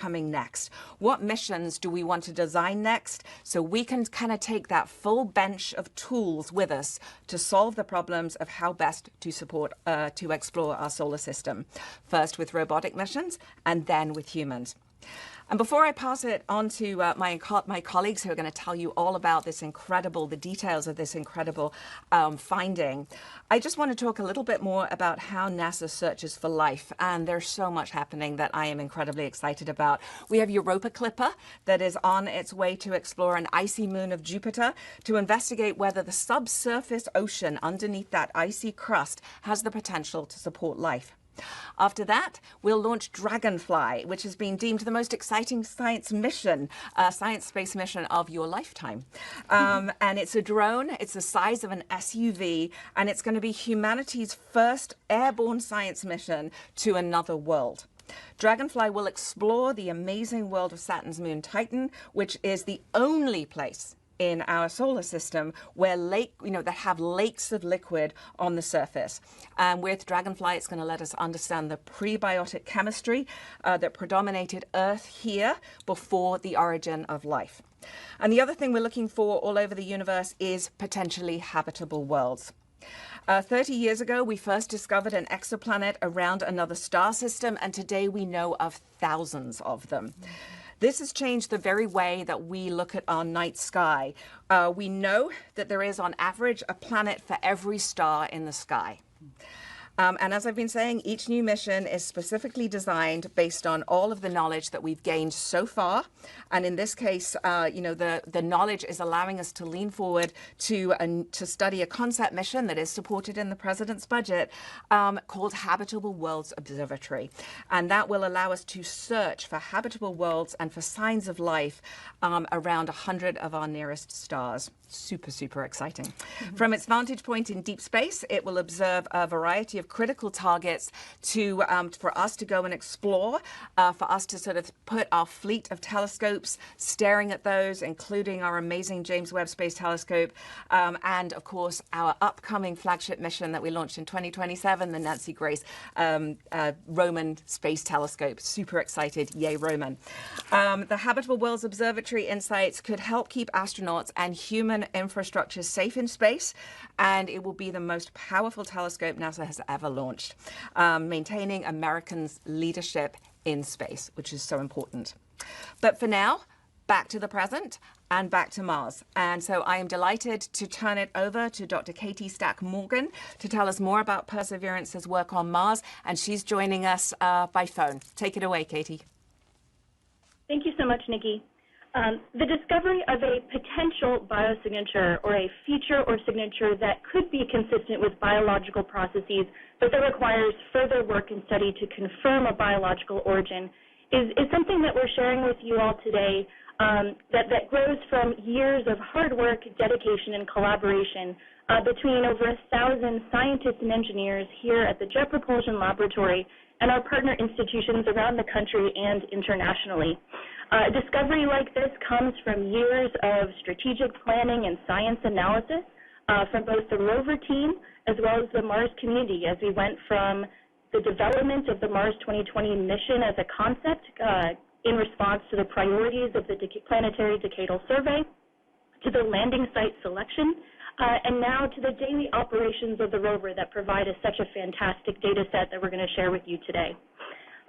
coming next? What missions do we want to design next so we can kind of take that full bench of tools with us to solve the problems of how best to support, to explore our solar system, first with robotic missions and then with humans. And before I pass it on to my colleagues who are going to tell you all about this incredible, the details of this incredible finding, I just want to talk a little bit more about how NASA searches for life. And there's so much happening that I am incredibly excited about. We have Europa Clipper that is on its way to explore an icy moon of Jupiter to investigate whether the subsurface ocean underneath that icy crust has the potential to support life. After that, we'll launch Dragonfly, which has been deemed the most exciting science space mission of your lifetime. And it's a drone, it's the size of an SUV, and it's going to be humanity's first airborne science mission to another world. Dragonfly will explore the amazing world of Saturn's moon Titan, which is the only place in our solar system where that have lakes of liquid on the surface. And with Dragonfly, it's going to let us understand the prebiotic chemistry that predominated Earth here before the origin of life. And the other thing we're looking for all over the universe is potentially habitable worlds. 30 years ago, we first discovered an exoplanet around another star system, and today we know of thousands of them. This has changed the very way that we look at our night sky. We know that there is, on average, a planet for every star in the sky. And as I've been saying, each new mission is specifically designed based on all of the knowledge that we've gained so far. And in this case, the knowledge is allowing us to lean forward to study a concept mission that is supported in the president's budget called Habitable Worlds Observatory. And that will allow us to search for habitable worlds and for signs of life around 100 of our nearest stars. Super, super exciting. Mm-hmm. From its vantage point in deep space, it will observe a variety of critical targets for us to go and explore, for us to sort of put our fleet of telescopes staring at those, including our amazing James Webb Space Telescope, and of course our upcoming flagship mission that we launched in 2027, the Nancy Grace Roman Space Telescope. Super excited, yay Roman. The Habitable Worlds Observatory insights could help keep astronauts and human infrastructure safe in space, and it will be the most powerful telescope NASA has ever launched, maintaining Americans' leadership in space, which is so important. But for now, back to the present and back to Mars. And so I am delighted to turn it over to Dr. Katie Stack-Morgan to tell us more about Perseverance's work on Mars, and she's joining us by phone. Take it away, Katie. Thank you so much, Nikki. The discovery of a potential biosignature or a feature or signature that could be consistent with biological processes, but that requires further work and study to confirm a biological origin is something that we're sharing with you all today that grows from years of hard work, dedication, and collaboration between over 1,000 scientists and engineers here at the Jet Propulsion Laboratory and our partner institutions around the country and internationally. A discovery like this comes from years of strategic planning and science analysis from both the rover team as well as the Mars community as we went from the development of the Mars 2020 mission as a concept in response to the priorities of the Planetary Decadal Survey, to the landing site selection, and now to the daily operations of the rover that provide us such a fantastic data set that we're going to share with you today.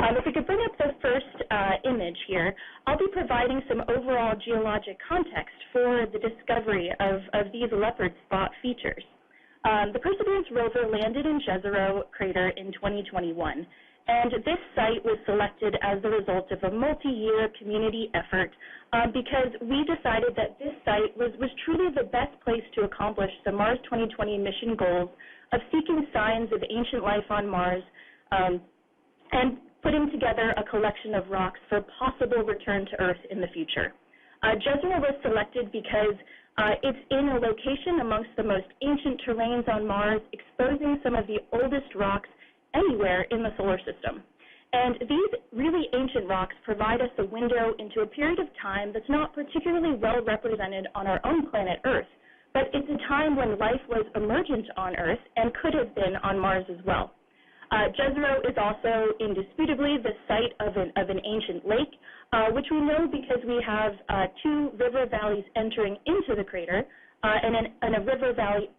If we could bring up the first image here, I'll be providing some overall geologic context for the discovery of these leopard spot features. The Perseverance rover landed in Jezero crater in 2021, and this site was selected as the result of a multi-year community effort because we decided that this site was truly the best place to accomplish the Mars 2020 mission goals of seeking signs of ancient life on Mars and putting together a collection of rocks for possible return to Earth in the future. Jezero was selected because it's in a location amongst the most ancient terrains on Mars, exposing some of the oldest rocks anywhere in the solar system. And these really ancient rocks provide us a window into a period of time that's not particularly well represented on our own planet Earth, but it's a time when life was emergent on Earth and could have been on Mars as well. Jezero is also indisputably the site of an ancient lake, which we know because we have two river valleys entering into the crater and a river valley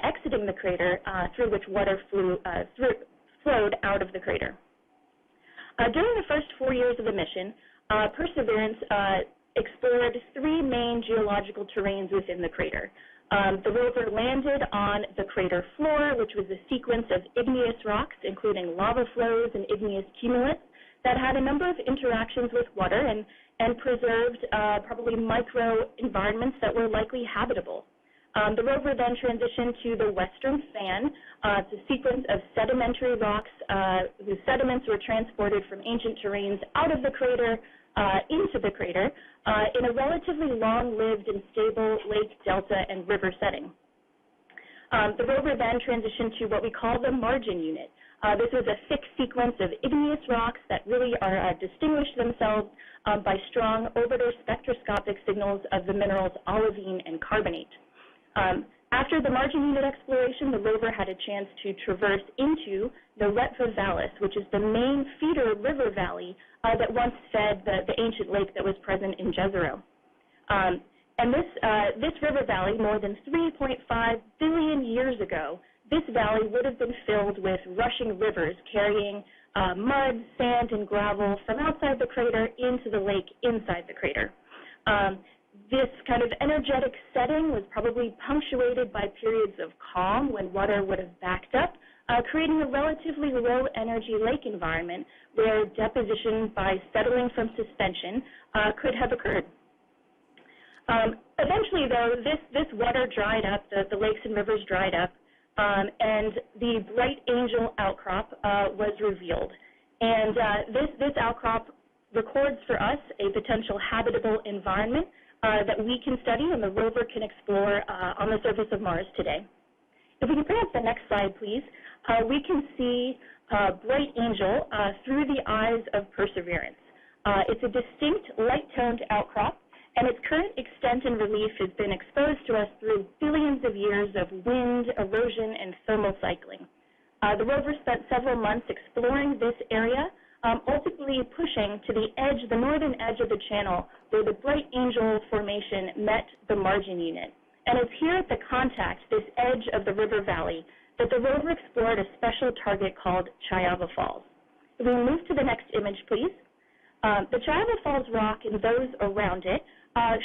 exiting the crater through which water flowed out of the crater. During the first 4 years of the mission, Perseverance explored three main geological terrains within the crater. The rover landed on the crater floor, which was a sequence of igneous rocks, including lava flows and igneous cumulates, that had a number of interactions with water and preserved probably micro-environments that were likely habitable. The rover then transitioned to the western fan. It's a sequence of sedimentary rocks whose sediments were transported from ancient terrains out of the crater into the crater in a relatively long-lived and stable lake, delta, and river setting. The rover then transitioned to what we call the margin unit. This was a thick sequence of igneous rocks that really distinguished themselves by strong orbital spectroscopic signals of the minerals olivine and carbonate. After the margin unit exploration, the rover had a chance to traverse into the Retva Vallis, which is the main feeder river valley that once fed the ancient lake that was present in Jezero. And this river valley, more than 3.5 billion years ago, this valley would have been filled with rushing rivers carrying mud, sand, and gravel from outside the crater into the lake inside the crater. This kind of energetic setting was probably punctuated by periods of calm when water would have backed up, creating a relatively low-energy lake environment where deposition by settling from suspension could have occurred. Eventually, though, this water dried up, the lakes and rivers dried up, and the Bright Angel outcrop was revealed. And this outcrop records for us a potential habitable environment that we can study and the rover can explore on the surface of Mars today. If we can bring up the next slide, please, we can see Bright Angel through the eyes of Perseverance. It's a distinct light-toned outcrop, and its current extent and relief has been exposed to us through billions of years of wind, erosion, and thermal cycling. The rover spent several months exploring this area, ultimately pushing to the northern edge of the channel where the Bright Angel formation met the margin unit. And it's here at the contact, this edge of the river valley, that the rover explored a special target called Chayava Falls. If we move to the next image, please. The Chayava Falls rock and those around it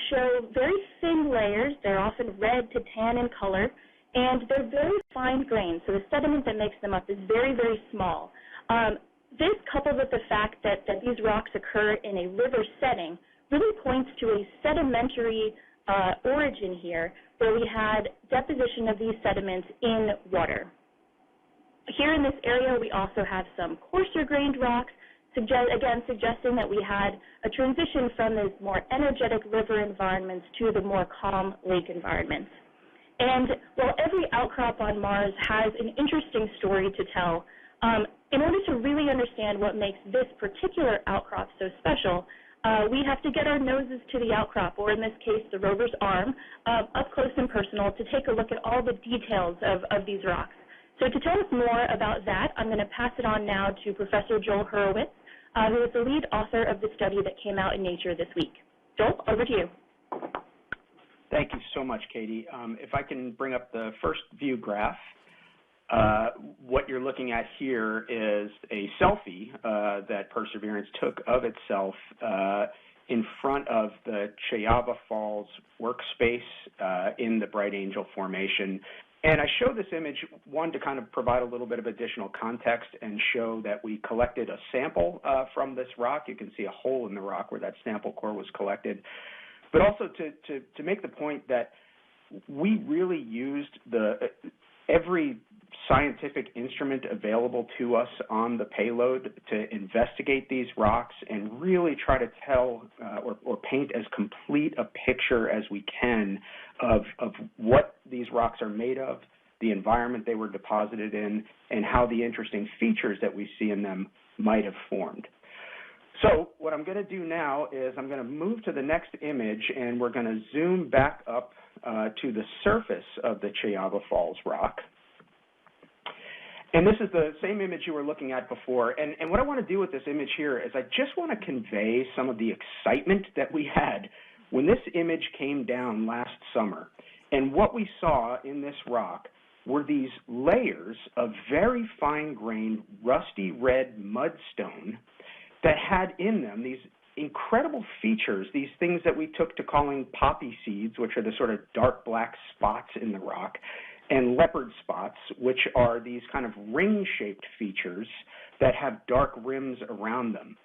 show very thin layers. They're often red to tan in color, and they're very fine-grained, so the sediment that makes them up is very, very small. This, coupled with the fact that these rocks occur in a river setting, really points to a sedimentary origin here, where we had deposition of these sediments in water. Here in this area, we also have some coarser-grained rocks, again suggesting that we had a transition from these more energetic river environments to the more calm lake environments. And while every outcrop on Mars has an interesting story to tell, in order to really understand what makes this particular outcrop so special, we have to get our noses to the outcrop, or in this case, the rover's arm, up close and personal to take a look at all the details of these rocks. So to tell us more about that, I'm going to pass it on now to Professor Joel Hurowitz, who is the lead author of the study that came out in Nature this week. Joel, over to you. Thank you so much, Katie. If I can bring up the first view graph. What you're looking at here is a selfie that Perseverance took of itself in front of the Chayava Falls workspace in the Bright Angel Formation. And I show this image, one, to kind of provide a little bit of additional context and show that we collected a sample from this rock. You can see a hole in the rock where that sample core was collected. But also to make the point that we really used every scientific instrument available to us on the payload to investigate these rocks and really try to tell or paint as complete a picture as we can of what these rocks are made of, the environment they were deposited in, and how the interesting features that we see in them might have formed. So what I'm going to do now is I'm going to move to the next image, and we're going to zoom back up to the surface of the Chayava Falls rock. And this is the same image you were looking at before. And what I want to do with this image here is I just want to convey some of the excitement that we had when this image came down last summer. And what we saw in this rock were these layers of very fine-grained, rusty red mudstone that had in them these incredible features, these things that we took to calling poppy seeds, which are the sort of dark black spots in the rock, and leopard spots, which are these kind of ring-shaped features that have dark rims around them.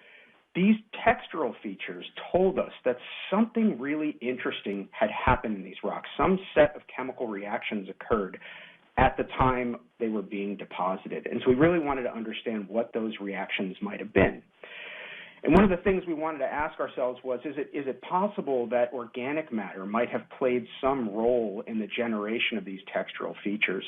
These textural features told us that something really interesting had happened in these rocks. Some set of chemical reactions occurred at the time they were being deposited. And so we really wanted to understand what those reactions might have been. And one of the things we wanted to ask ourselves was, is it possible that organic matter might have played some role in the generation of these textural features?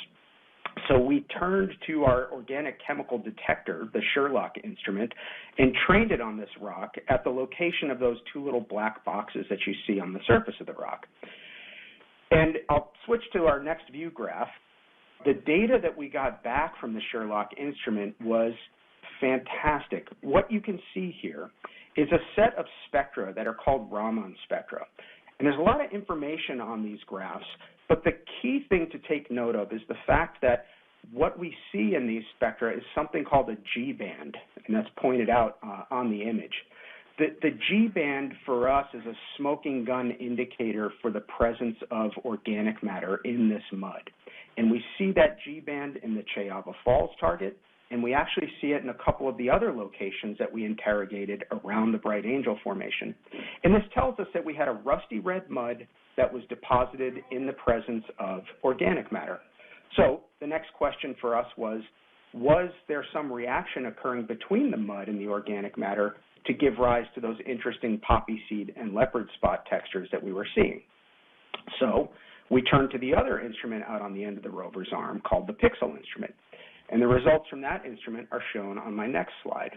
So we turned to our organic chemical detector, the Sherlock instrument, and trained it on this rock at the location of those two little black boxes that you see on the surface of the rock. And I'll switch to our next view graph. The data that we got back from the Sherlock instrument was fantastic. What you can see here is a set of spectra that are called Raman spectra. And there's a lot of information on these graphs, but the key thing to take note of is the fact that what we see in these spectra is something called a G-band, and that's pointed out on the image. The G-band for us is a smoking gun indicator for the presence of organic matter in this mud. And we see that G-band in the Chayava Falls target, and we actually see it in a couple of the other locations that we interrogated around the Bright Angel Formation. And this tells us that we had a rusty red mud that was deposited in the presence of organic matter. So the next question for us was there some reaction occurring between the mud and the organic matter to give rise to those interesting poppy seed and leopard spot textures that we were seeing? So we turned to the other instrument out on the end of the rover's arm called the Pixel instrument. And the results from that instrument are shown on my next slide.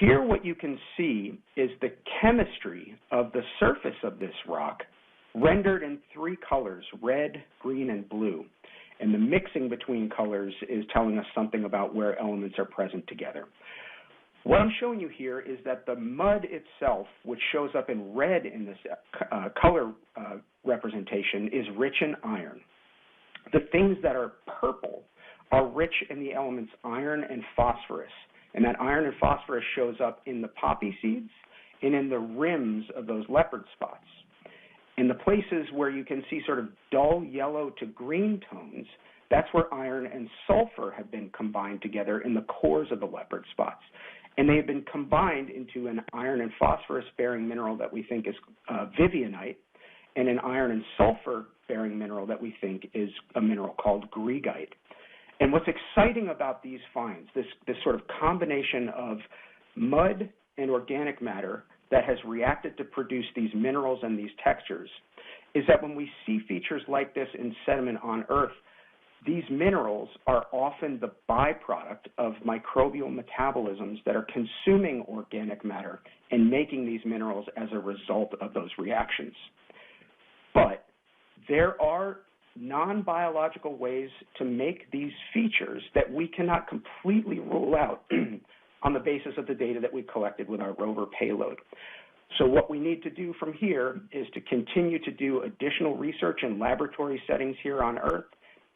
Here what you can see is the chemistry of the surface of this rock rendered in three colors, red, green, and blue. And the mixing between colors is telling us something about where elements are present together. What I'm showing you here is that the mud itself, which shows up in red in this color representation, is rich in iron. The things that are purple are rich in the elements iron and phosphorus. And that iron and phosphorus shows up in the poppy seeds and in the rims of those leopard spots. In the places where you can see sort of dull yellow to green tones, that's where iron and sulfur have been combined together in the cores of the leopard spots. And they have been combined into an iron and phosphorus-bearing mineral that we think is vivianite, and an iron and sulfur-bearing mineral that we think is a mineral called greigite. And what's exciting about these finds, this sort of combination of mud and organic matter that has reacted to produce these minerals and these textures, is that when we see features like this in sediment on Earth, these minerals are often the byproduct of microbial metabolisms that are consuming organic matter and making these minerals as a result of those reactions. But there are non-biological ways to make these features that we cannot completely rule out on the basis of the data that we collected with our rover payload. So what we need to do from here is to continue to do additional research in laboratory settings here on Earth,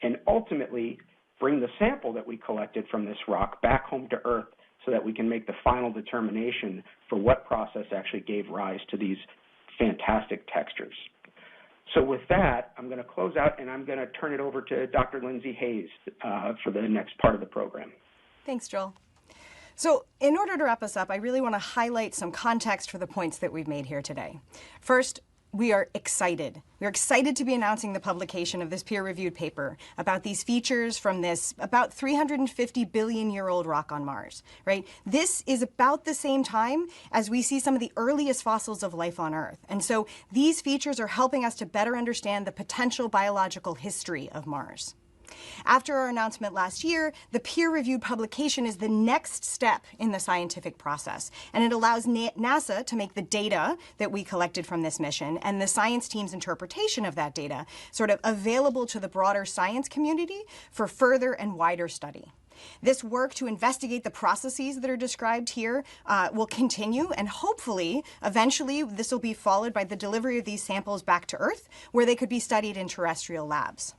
and ultimately bring the sample that we collected from this rock back home to Earth so that we can make the final determination for what process actually gave rise to these fantastic textures. So with that, I'm going to close out, and I'm going to turn it over to Dr. Lindsay Hayes for the next part of the program. Thanks, Joel. So in order to wrap us up, I really want to highlight some context for the points that we've made here today. First, we are excited. We're excited to be announcing the publication of this peer-reviewed paper about these features from this about 350 billion-year-old rock on Mars, right? This is about the same time as we see some of the earliest fossils of life on Earth. And so these features are helping us to better understand the potential biological history of Mars. After our announcement last year, the peer-reviewed publication is the next step in the scientific process, and it allows NASA to make the data that we collected from this mission and the science team's interpretation of that data sort of available to the broader science community for further and wider study. This work to investigate the processes that are described here will continue, and hopefully, eventually, this will be followed by the delivery of these samples back to Earth, where they could be studied in terrestrial labs.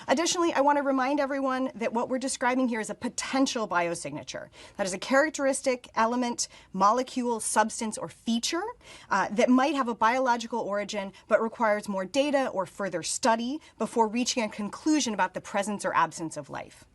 Additionally, I want to remind everyone that what we're describing here is a potential biosignature. That is a characteristic, element, molecule, substance, or feature that might have a biological origin but requires more data or further study before reaching a conclusion about the presence or absence of life.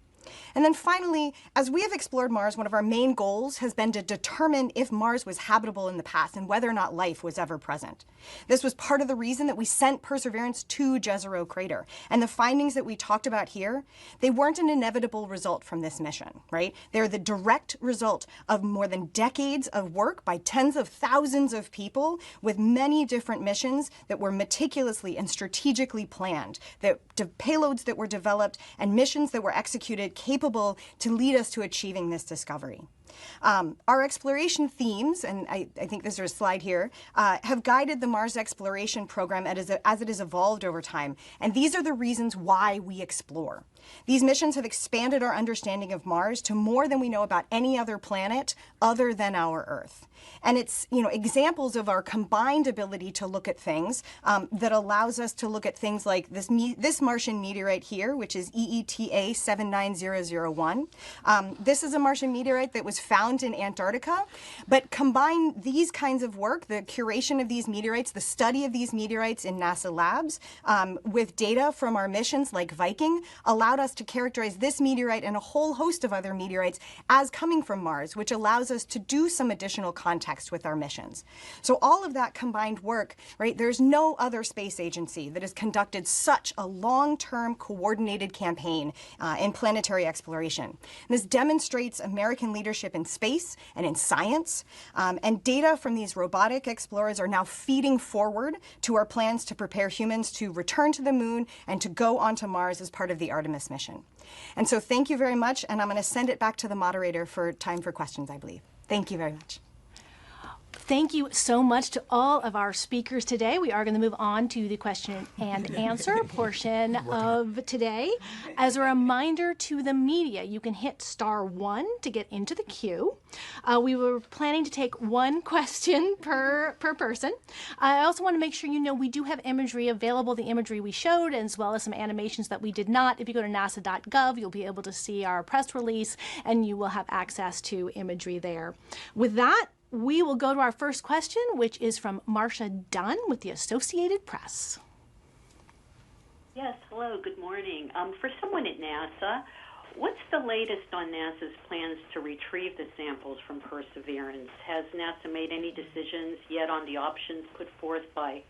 And then finally, as we have explored Mars, one of our main goals has been to determine if Mars was habitable in the past and whether or not life was ever present. This was part of the reason that we sent Perseverance to Jezero Crater. And the findings that we talked about here, they weren't an inevitable result from this mission, right? They're the direct result of more than decades of work by tens of thousands of people with many different missions that were meticulously and strategically planned, payloads that were developed and missions that were executed capable to lead us to achieving this discovery. Our exploration themes, and I think there's a slide here, have guided the Mars exploration program as it has evolved over time. And these are the reasons why we explore. These missions have expanded our understanding of Mars to more than we know about any other planet other than our Earth. And it's, examples of our combined ability to look at things that allows us to look at things like this Martian meteorite here, which is EETA 79001. This is a Martian meteorite that was found in Antarctica, but combine these kinds of work, the curation of these meteorites, the study of these meteorites in NASA labs, with data from our missions like Viking, allowed us to characterize this meteorite and a whole host of other meteorites as coming from Mars, which allows us to do some additional context with our missions. So all of that combined work, right, there's no other space agency that has conducted such a long-term coordinated campaign in planetary exploration. And this demonstrates American leadership in space and in science, and data from these robotic explorers are now feeding forward to our plans to prepare humans to return to the moon and to go onto Mars as part of the Artemis mission. And so thank you very much, and I'm going to send it back to the moderator for time for questions, I believe. Thank you very much. Thank you so much to all of our speakers today. We are going to move on to the question and answer portion of today. As a reminder to the media, you can hit *1 to get into the queue. We were planning to take one question per person. I also want to make sure you know we do have imagery available, the imagery we showed, as well as some animations that we did not. If you go to nasa.gov, you'll be able to see our press release, and you will have access to imagery there. With that, we will go to our first question, which is from Marcia Dunn with the Associated Press. Yes, hello, good morning. For someone at NASA, what's the latest on NASA's plans to retrieve the samples from Perseverance? Has NASA made any decisions yet on the options put forth by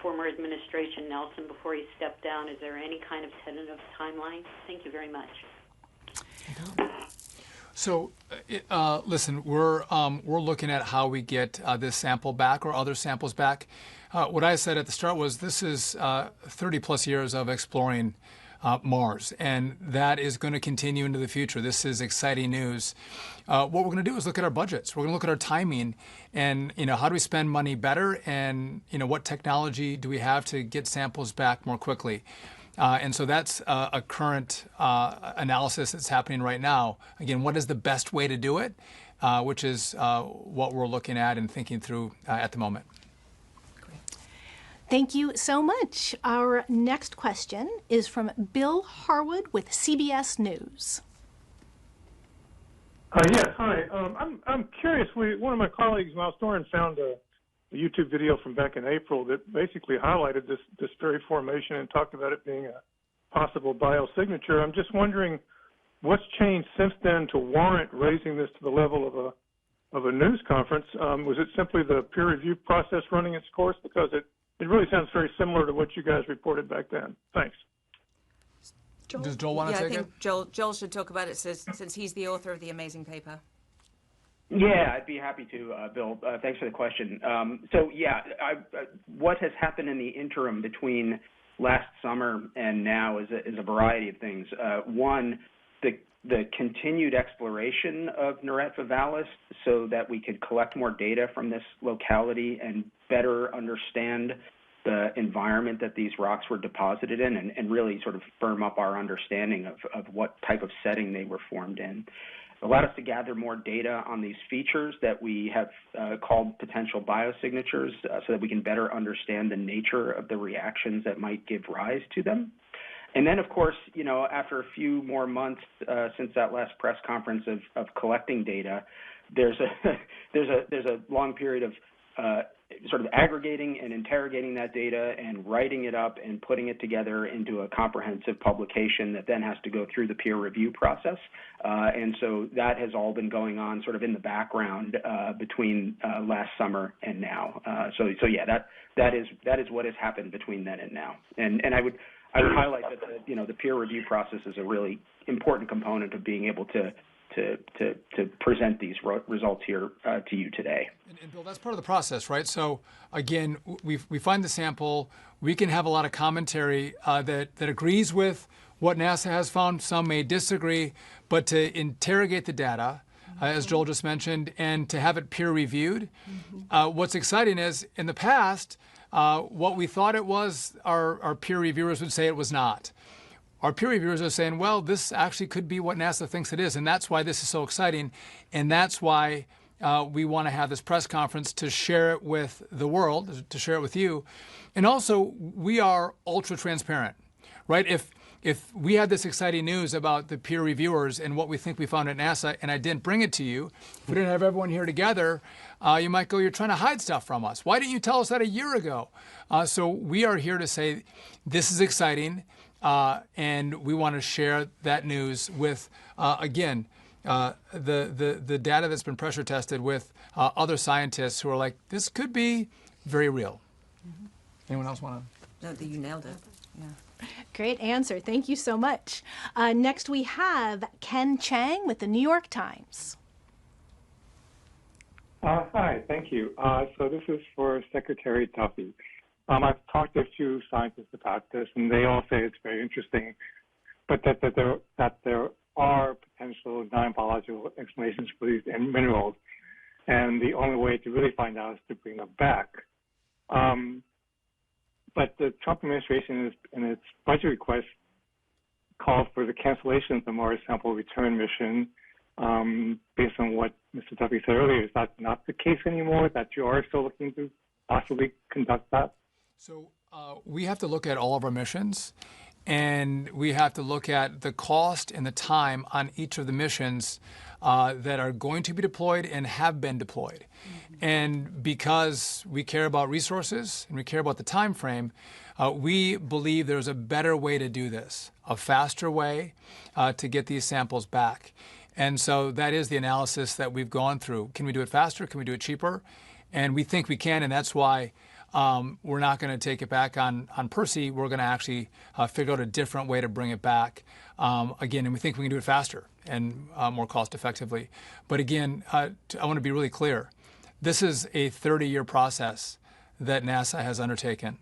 former administration Nelson before he stepped down? Is there any kind of tentative timeline? Thank you very much. So, listen, we're looking at how we get this sample back or other samples back. What I said at the start was this is 30 plus years of exploring Mars, and that is going to continue into the future. This is exciting news. What we're going to do is look at our budgets. We're going to look at our timing, and how do we spend money better, and what technology do we have to get samples back more quickly. And so that's a current analysis that's happening right now. Again, what is the best way to do it, which is what we're looking at and thinking through at the moment. Thank you so much. Our next question is from Bill Harwood with CBS News. Yes, hi. I'm curious. One of my colleagues, Miles Doran, found a YouTube video from back in April that basically highlighted this very formation and talked about it being a possible biosignature. I'm just wondering what's changed since then to warrant raising this to the level of a news conference. Was it simply the peer review process running its course? Because it really sounds very similar to what you guys reported back then. Thanks. Joel? Does Joel want to take it? I think Joel should talk about it since he's the author of the amazing paper. Yeah, I'd be happy to, Bill. Thanks for the question. What has happened in the interim between last summer and now is a variety of things. One, the continued exploration of Neretva Vallis so that we could collect more data from this locality and better understand the environment that these rocks were deposited in and really sort of firm up our understanding of what type of setting they were formed in. It allowed us to gather more data on these features that we have called potential biosignatures so that we can better understand the nature of the reactions that might give rise to them. And then, of course, after a few more months since that last press conference of collecting data, there's a long period of sort of aggregating and interrogating that data and writing it up and putting it together into a comprehensive publication that then has to go through the peer review process. And so that has all been going on sort of in the background between last summer and now. So yeah, that is what has happened between then and now. And I would highlight that the peer review process is a really important component of being able to present these results here to you today. And Bill, that's part of the process, right? So again, we find the sample. We can have a lot of commentary that agrees with what NASA has found. Some may disagree, but to interrogate the data, as Joel just mentioned, and to have it peer reviewed. What's exciting is in the past, what we thought it was, our peer reviewers would say it was not. Our peer reviewers are saying, well, this actually could be what NASA thinks it is, and that's why this is so exciting, and that's why we want to have this press conference to share it with the world, to share it with you. And also, we are ultra transparent, right? If we had this exciting news about the peer reviewers and what we think we found at NASA, and I didn't bring it to you, if we didn't have everyone here together, you might go, you're trying to hide stuff from us. Why didn't you tell us that a year ago? So we are here to say, this is exciting, and we want to share that news with, again, the data that's been pressure tested with other scientists who are like, this could be very real. Anyone else want to? No, you nailed it. Yeah. Great answer. Thank you so much. Next, we have Ken Chang with the New York Times. Hi, thank you. So this is for Secretary Duffy. I've talked to a few scientists about this, and they all say it's very interesting, but that there are potential non-biological explanations for these minerals, and the only way to really find out is to bring them back. But the Trump administration, in its budget request, called for the cancellation of the Mars sample return mission. Based on what Mr. Duffy said earlier, is that not the case anymore, that you are still looking to possibly conduct that? So we have to look at all of our missions, and we have to look at the cost and the time on each of the missions that are going to be deployed and have been deployed. And because we care about resources and we care about the time frame, we believe there's a better way to do this, a faster way to get these samples back. And so that is the analysis that we've gone through. Can we do it faster? Can we do it cheaper? And we think we can, and that's why we're not going to take it back on Percy. We're going to actually figure out a different way to bring it back. Again, and we think we can do it faster and more cost effectively. But again, I want to be really clear. This is a 30-year process that NASA has undertaken.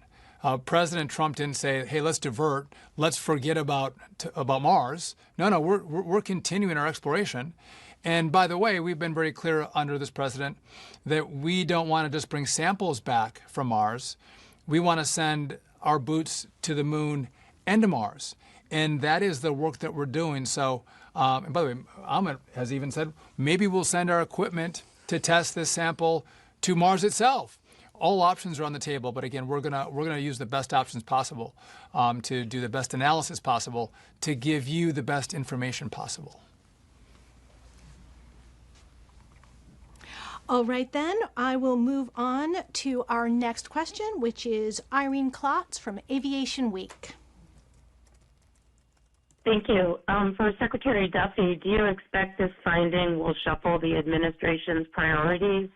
President Trump didn't say, hey, let's divert, let's forget about Mars. No, we're continuing our exploration. And by the way, we've been very clear under this president that we don't want to just bring samples back from Mars. We want to send our boots to the moon and to Mars. And that is the work that we're doing. So, and by the way, Ahmed has even said, maybe we'll send our equipment to test this sample to Mars itself. All options are on the table, but again, we're gonna use the best options possible to do the best analysis possible to give you the best information possible. All right, then, I will move on to our next question, which is Irene Klotz from Aviation Week. Thank you. For Secretary Duffy, do you expect this finding will shuffle the administration's priorities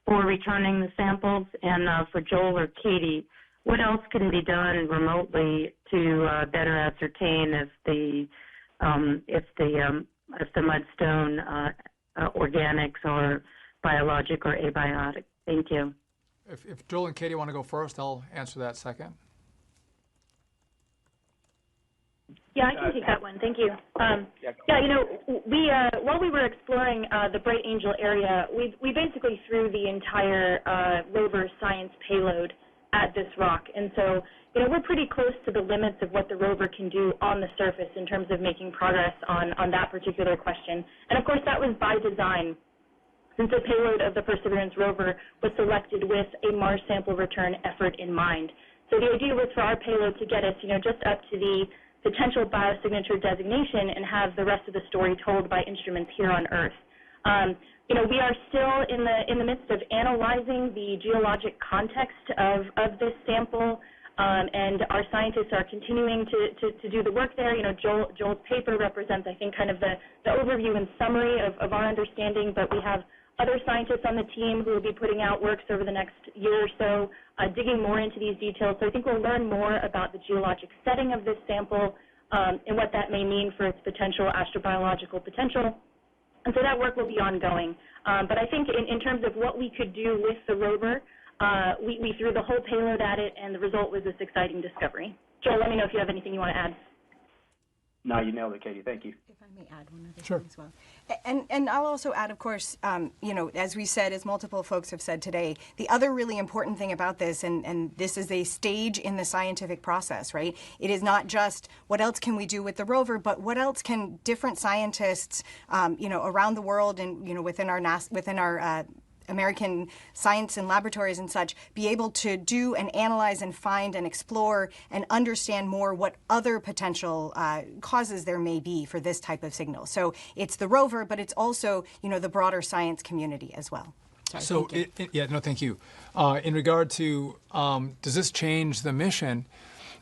for returning the samples? And for Joel or Katie, what else can be done remotely to better ascertain if the mudstone organics are biologic or abiotic? Thank you. If Joel and Katie want to go first, I'll answer that second. Yeah, I can take that one. Thank you. You know, while we were exploring the Bright Angel area, we basically threw the entire rover science payload at this rock. And so, you know, we're pretty close to the limits of what the rover can do on the surface in terms of making progress on that particular question. And of course, that was by design, since the payload of the Perseverance rover was selected with a Mars sample return effort in mind. So the idea was for our payload to get us, you know, just up to the potential biosignature designation and have the rest of the story told by instruments here on Earth. You know, we are still in the midst of analyzing the geologic context of this sample, and our scientists are continuing to do the work there. You know, Joel's paper represents, I think, kind of the overview and summary of our understanding, but we have other scientists on the team who will be putting out works over the next year or so, digging more into these details. So I think we'll learn more about the geologic setting of this sample and what that may mean for its potential astrobiological potential. And so that work will be ongoing. But I think in terms of what we could do with the rover, we threw the whole payload at it, and the result was this exciting discovery. Joel, let me know if you have anything you want to add. No, you nailed it, Katie. Thank you. If I may add one other Sure. thing as well. And I'll also add, of course, you know, as we said, as multiple folks have said today, the other really important thing about this, and this is a stage in the scientific process, right? It is not just what else can we do with the rover, but what else can different scientists, you know, around the world and, you know, within our American science and laboratories and such, be able to do and analyze and find and explore and understand more what other potential causes there may be for this type of signal. So it's the rover, but it's also, you know, the broader science community as well. Sorry, so, thank you. In regard to, does this change the mission?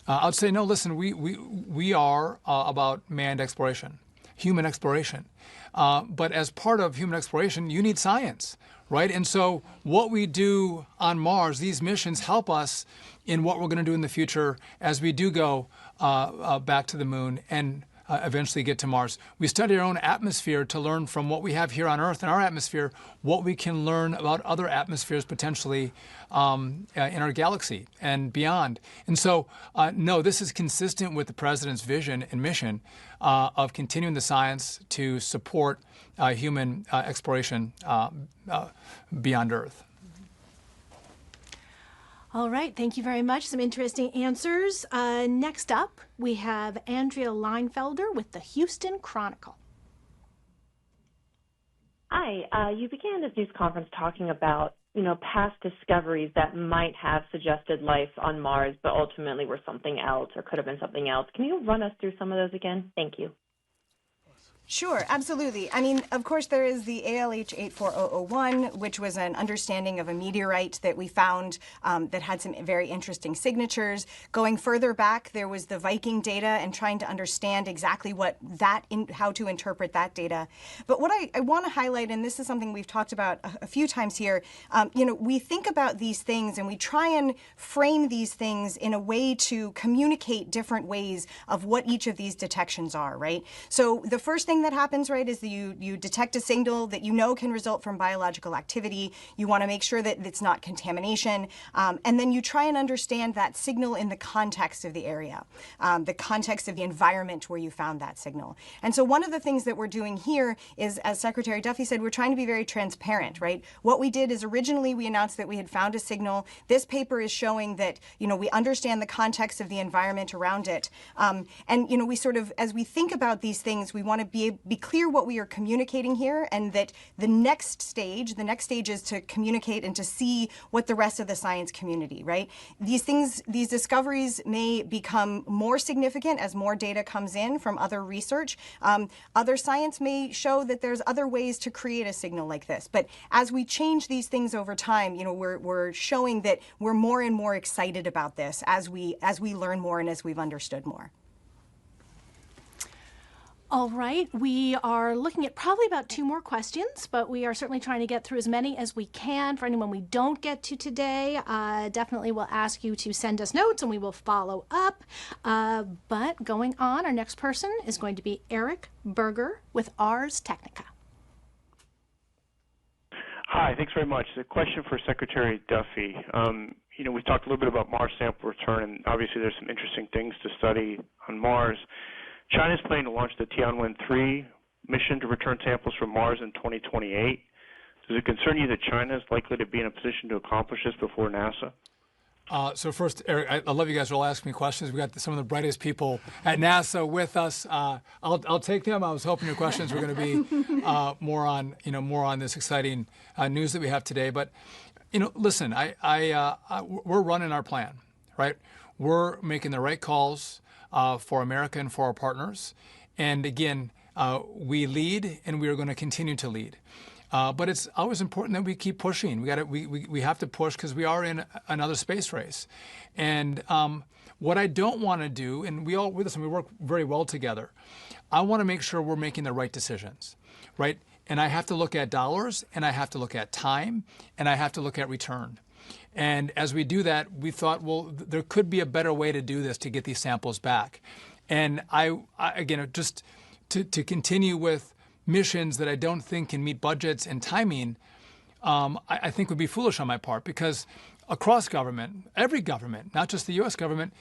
I'd say no. Listen, we are about manned exploration, human exploration. But as part of human exploration, you need science. Right? And so what we do on Mars, these missions help us in what we're going to do in the future as we do go back to the moon and eventually get to Mars. We study our own atmosphere to learn from what we have here on Earth in our atmosphere, what we can learn about other atmospheres potentially in our galaxy and beyond. And so, no, this is consistent with the President's vision and mission of continuing the science to support human exploration beyond Earth. All right, thank you very much. Some interesting answers. Next up, we have Andrea Leinfelder with the Houston Chronicle. Hi, you began this news conference talking about, you know, past discoveries that might have suggested life on Mars, but ultimately were something else or could have been something else. Can you run us through some of those again? Thank you. Sure, absolutely. I mean, of course, there is the ALH 84001, which was an understanding of a meteorite that we found that had some very interesting signatures. Going further back, there was the Viking data and trying to understand exactly what how to interpret that data. But what I want to highlight, and this is something we've talked about a few times here, you know, we think about these things and we try and frame these things in a way to communicate different ways of what each of these detections are, right? So the first thing that happens, right, is that you detect a signal that you know can result from biological activity. You want to make sure that it's not contamination. And then you try and understand that signal in the context of the area, the context of the environment where you found that signal. And so one of the things that we're doing here is, as Secretary Duffy said, we're trying to be very transparent, right? What we did is originally we announced that we had found a signal. This paper is showing that, you know, we understand the context of the environment around it. And, you know, we sort of, as we think about these things, we want to be clear what we are communicating here, and that the next stage is to communicate and to see what the rest of the science community, right? These things, these discoveries may become more significant as more data comes in from other research. Other science may show that there's other ways to create a signal like this. But as we change these things over time, you know, we're showing that we're more and more excited about this as we learn more and as we've understood more. All right, we are looking at probably about 2 more questions, but we are certainly trying to get through as many as we can. For anyone we don't get to today, definitely we'll ask you to send us notes and we will follow up. But going on, our next person is going to be Eric Berger with Ars Technica. Hi, thanks very much. A question for Secretary Duffy. You know, we talked a little bit about Mars sample return, and obviously there's some interesting things to study on Mars. China's planning to launch the Tianwen-3 mission to return samples from Mars in 2028. Does it concern you that China is likely to be in a position to accomplish this before NASA? So first, Eric, I love you guys are all asking me questions. We got some of the brightest people at NASA with us. I'll take them. I was hoping your questions were going to be more on this exciting news that we have today. But listen, we're running our plan, right? We're making the right calls for America and for our partners. And again, we lead, and we are going to continue to lead. But it's always important that we keep pushing. We have to push because we are in another space race. And what I don't want to do, and we work very well together. I want to make sure we're making the right decisions, right? And I have to look at dollars, and I have to look at time, and I have to look at return. And as we do that, we thought, well, there could be a better way to do this to get these samples back. And I again, just to continue with missions that I don't think can meet budgets and timing, I think would be foolish on my part, because across government, every government, not just the U.S. government,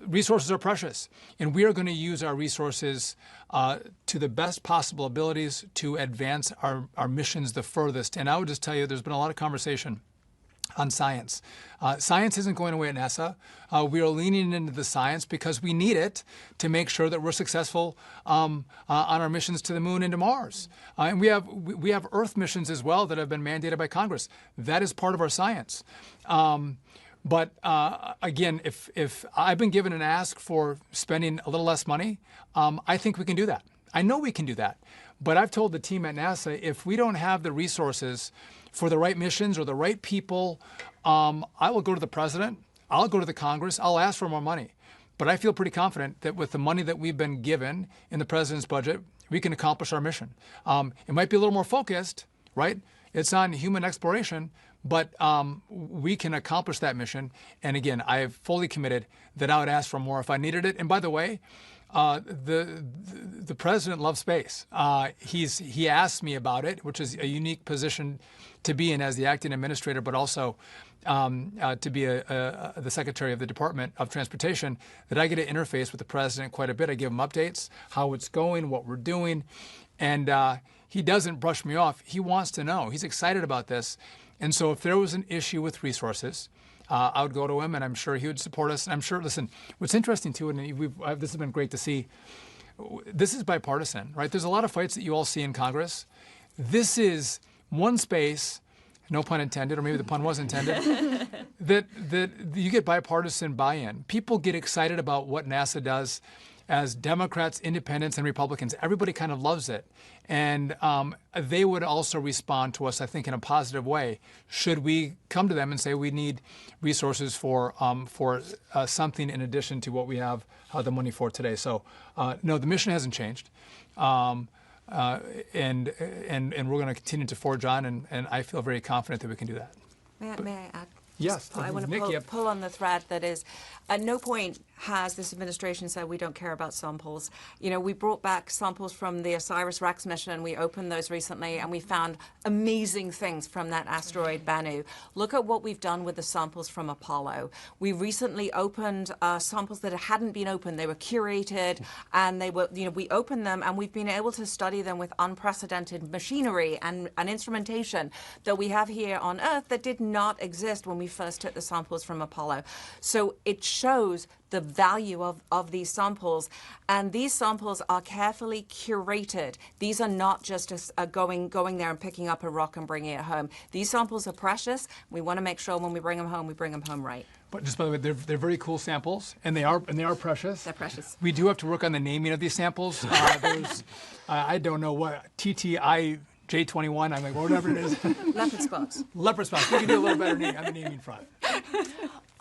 resources are precious. And we are going to use our resources to the best possible abilities to advance our missions the furthest. And I would just tell you, there's been a lot of conversation on science. Science isn't going away at NASA. We are leaning into the science because we need it to make sure that we're successful on our missions to the moon and to Mars. And we have Earth missions as well that have been mandated by Congress. That is part of our science. But again, if I've been given an ask for spending a little less money, I think we can do that. I know we can do that. But I've told the team at NASA, if we don't have the resources for the right missions or the right people, I will go to the president, I'll go to the Congress, I'll ask for more money. But I feel pretty confident that with the money that we've been given in the president's budget, we can accomplish our mission. It might be a little more focused, right? It's on human exploration, but we can accomplish that mission. And again, I have fully committed that I would ask for more if I needed it. And by the way, the president loves space. He asked me about it, which is a unique position to be in as the acting administrator, but also to be the secretary of the Department of Transportation, that I get to interface with the president quite a bit. I give him updates, how it's going, what we're doing, and he doesn't brush me off. He wants to know. He's excited about this. And so if there was an issue with resources, I would go to him, and I'm sure he would support us. And I'm sure, listen, what's interesting too, and this has been great to see, this is bipartisan, right? There's a lot of fights that you all see in Congress. This is one space, no pun intended, or maybe the pun was intended, that you get bipartisan buy-in. People get excited about what NASA does. As Democrats, independents, and Republicans, everybody kind of loves it. And they would also respond to us, I think, in a positive way, should we come to them and say we need resources for something in addition to what we have the money for today. So, no, the mission hasn't changed. And we're going to continue to forge on, and I feel very confident that we can do that. May I add? Yes. I want to pull on the thread that is, at no point has this administration said we don't care about samples. You know, we brought back samples from the OSIRIS-REx mission. We opened those recently, and we found amazing things from that asteroid Bennu. Look at what we've done with the samples from Apollo. We recently opened samples that hadn't been opened. They were curated, and they were, we opened them, and we've been able to study them with unprecedented machinery and instrumentation that we have here on Earth that did not exist when we first took the samples from Apollo. So it shows the value of these samples, and these samples are carefully curated. These are not just going there and picking up a rock and bringing it home. These samples are precious. We want to make sure when we bring them home right. But just by the way, they're very cool samples, and they are precious. They're precious. We do have to work on the naming of these samples. There's I don't know what TTI. J21, I'm like, whatever it is. Leopard spots. Leopard spots. We can do a little better on the naming front.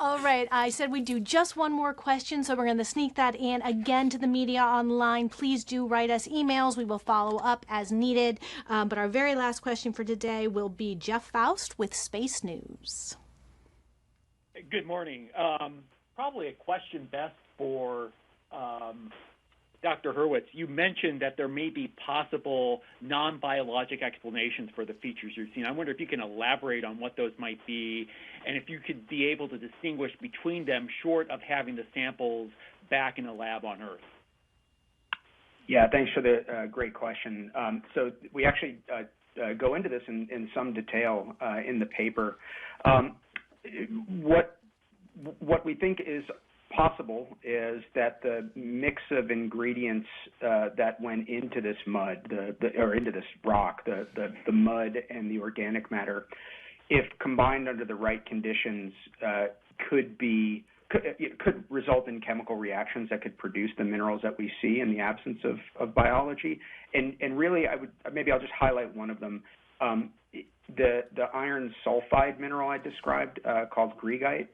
All right, I said we'd do just one more question, so we're going to sneak that in again to the media online. Please do write us emails. We will follow up as needed. But our very last question for today will be Jeff Faust with Space News. Good morning. Probably a question best for Dr. Hurwitz. You mentioned that there may be possible non-biologic explanations for the features you're seeing. I wonder if you can elaborate on what those might be, and if you could be able to distinguish between them short of having the samples back in the lab on Earth. Yeah, thanks for the great question. So we actually go into this in some detail in the paper. What we think is possible is that the mix of ingredients that went into this mud, or into this rock, the mud and the organic matter, if combined under the right conditions, could result in chemical reactions that could produce the minerals that we see in the absence of biology. And really, maybe I'll just highlight one of them. The iron sulfide mineral I described, called greigite.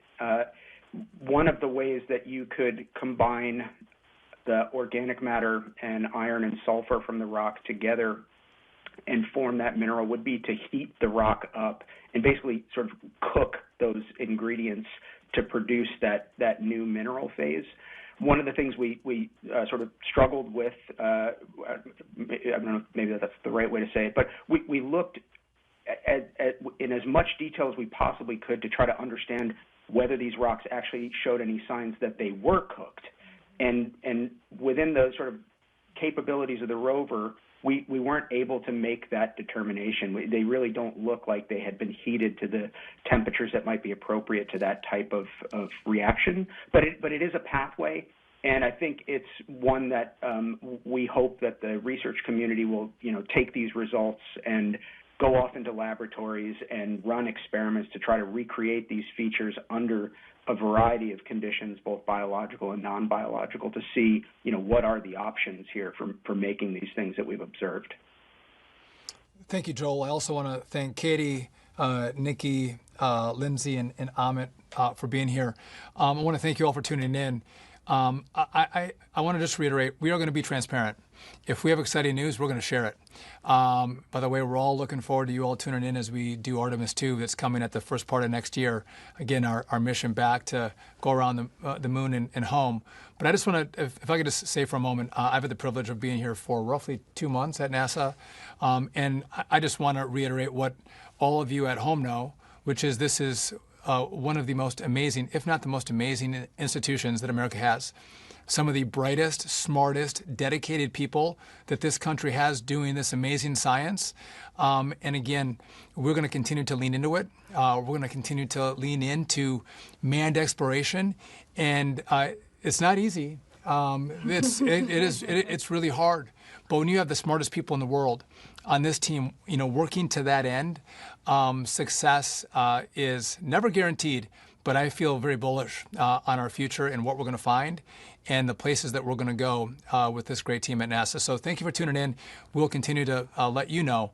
One of the ways that you could combine the organic matter and iron and sulfur from the rock together and form that mineral would be to heat the rock up and basically sort of cook those ingredients to produce that new mineral phase. One of the things we sort of struggled with, I don't know, maybe that's the right way to say it, but we looked at in as much detail as we possibly could to try to understand whether these rocks actually showed any signs that they were cooked. And within the sort of capabilities of the rover, we weren't able to make that determination. They really don't look like they had been heated to the temperatures that might be appropriate to that type of reaction. But it is a pathway, and I think it's one that we hope that the research community will, take these results and go off into laboratories and run experiments to try to recreate these features under a variety of conditions, both biological and non-biological, to see, what are the options here for making these things that we've observed. Thank you, Joel. I also want to thank Katie, Nikki, Lindsay, and Amit for being here. I want to thank you all for tuning in. I want to just reiterate, we are going to be transparent. If we have exciting news, we're going to share it. By the way, we're all looking forward to you all tuning in as we do Artemis 2 that's coming at the first part of next year. Again, our mission back to go around the moon and home. But I just want to, if I could just say for a moment, I've had the privilege of being here for roughly 2 months at NASA. And I just want to reiterate what all of you at home know, which is this is one of the most amazing, if not the most amazing institutions that America has. Some of the brightest, smartest, dedicated people that this country has doing this amazing science. And again, we're going to continue to lean into it. We're going to continue to lean into manned exploration. And it's not easy. It's really hard. But when you have the smartest people in the world on this team, working to that end, success is never guaranteed. But I feel very bullish on our future and what we're going to find and the places that we're going to go with this great team at NASA. So thank you for tuning in. We'll continue to let you know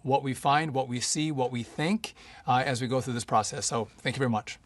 what we find, what we see, what we think as we go through this process. So thank you very much.